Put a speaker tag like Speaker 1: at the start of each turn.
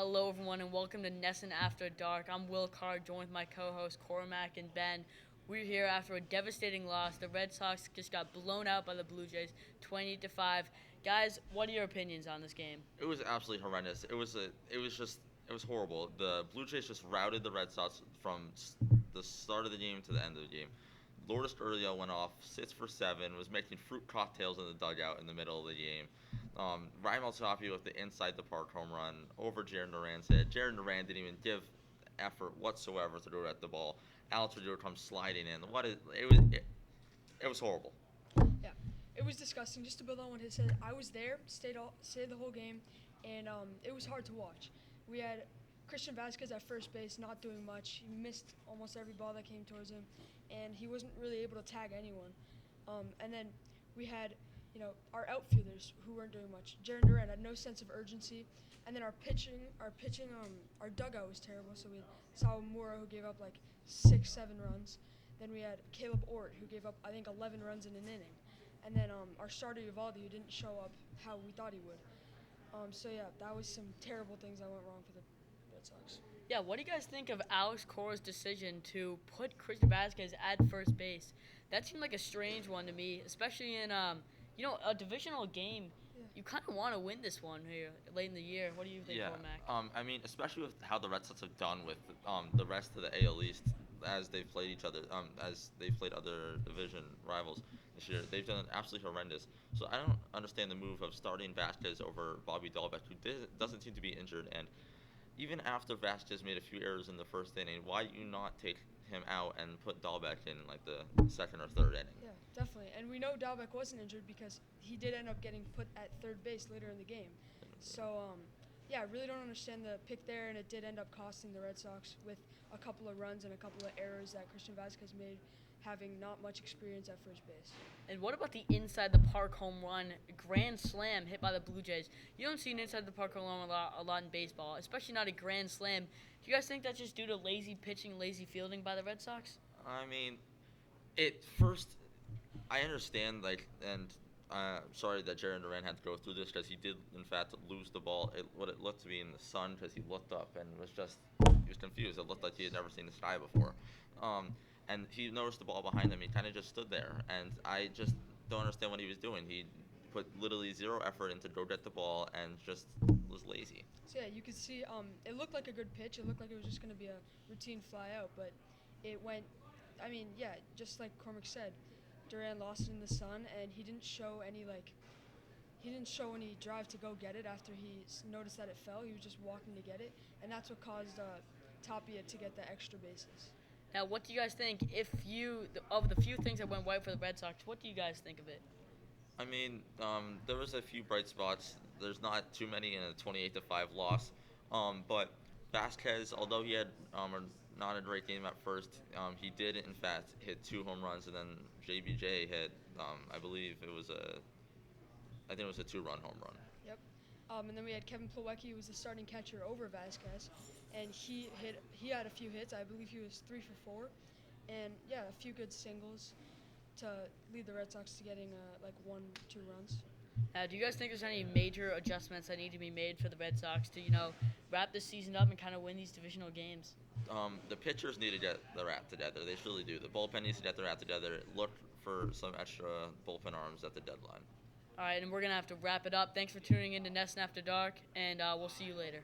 Speaker 1: Hello, everyone, and welcome to Nesson After Dark. I'm Will Carr, joined with my co-host Cormac and Ben. We're here after a devastating loss. The Red Sox just got blown out by the Blue Jays, 20-5. Guys, what are your opinions on this game?
Speaker 2: It was absolutely horrendous. It was horrible. The Blue Jays just routed the Red Sox from the start of the game to the end of the game. Lourdes Gurriel went off 6 for 7, was making fruit cocktails in the dugout in the middle of the game. Ryan Maltopio with the inside the park home run over Jaron Duran's head. Jaron Duran didn't even give effort whatsoever to throw at the ball. Alex Rodrigo comes sliding in. It was horrible.
Speaker 3: Yeah, it was disgusting. Just to build on what he said, I was there, stayed the whole game, and it was hard to watch. We had Christian Vasquez at first base, not doing much. He missed almost every ball that came towards him, and he wasn't really able to tag anyone. And then we had, our outfielders who weren't doing much. Jaron Duran had no sense of urgency, and then our dugout was terrible. So we had Sawamura who gave up like 6, 7 runs. Then we had Caleb Ort, who gave up, I think, 11 runs in an inning. And then our starter, Uvalde, who didn't show up how we thought he would. So that was some terrible things that went wrong for the Red Sox.
Speaker 1: Yeah, what do you guys think of Alex Cora's decision to put Christian Vasquez at first base? That seemed like a strange one to me, especially in a divisional game.
Speaker 3: Yeah.
Speaker 1: You kind of want to win this one here late in the year. What do you think,
Speaker 2: Yeah.
Speaker 1: Cormac?
Speaker 2: I mean, especially with how the Red Sox have done with the rest of the AL East as they've played each other, as they've played other division rivals this year, they've done absolutely horrendous. So I don't understand the move of starting Vasquez over Bobby Dahlbeck, who doesn't seem to be injured. And even after Vasquez made a few errors in the first inning, why do you not take him out and put Dahlbeck in like the second or third inning?
Speaker 3: Yeah, definitely. And we know Dalbec wasn't injured because he did end up getting put at third base later in the game. So, yeah, I really don't understand the pick there, and it did end up costing the Red Sox with a couple of runs and a couple of errors that Christian Vasquez made, having not much experience at first base.
Speaker 1: And what about the inside the park home run grand slam hit by the Blue Jays? You don't see an inside the park home run a lot in baseball, especially not a grand slam. Do you guys think that's just due to lazy pitching, lazy fielding by the Red Sox?
Speaker 2: I mean, it first I understand, and sorry that Jaron Duran had to go through this because he did, in fact, lose the ball. What it looked to be in the sun because he looked up and he was confused. It looked like he had never seen the sky before. And he noticed the ball behind him. He kind of just stood there, and I just don't understand what he was doing. He put literally zero effort into go get the ball and just was lazy.
Speaker 3: So, yeah, you could see it looked like a good pitch. It looked like it was just going to be a routine fly out, but it went, I mean, yeah, just like Cormac said, Duran lost it in the sun, and he didn't show any drive to go get it after he noticed that it fell. He was just walking to get it, and that's what caused Tapia to get the extra bases.
Speaker 1: Now, what do you guys think? Of the few things that went right for the Red Sox, what do you guys think of it?
Speaker 2: I mean, there was a few bright spots. There's not too many in a 28-5 loss. But Vasquez, although he had not a great game at first, he did in fact hit 2 home runs, and then JBJ hit, I think it was a 2-run home run.
Speaker 3: Yep. And then we had Kevin Plawecki, who was the starting catcher over Vasquez, and he had a few hits. I believe he was 3 for 4, and yeah, a few good singles to lead the Red Sox to getting like 1, 2 runs.
Speaker 1: Do you guys think there's any major adjustments that need to be made for the Red Sox to, wrap this season up and kind of win these divisional games?
Speaker 2: The pitchers need to get their act together. They really do. The bullpen needs to get their act together. Look for some extra bullpen arms at the deadline.
Speaker 1: All right, and we're going to have to wrap it up. Thanks for tuning in to Nesson After Dark, and we'll see you later.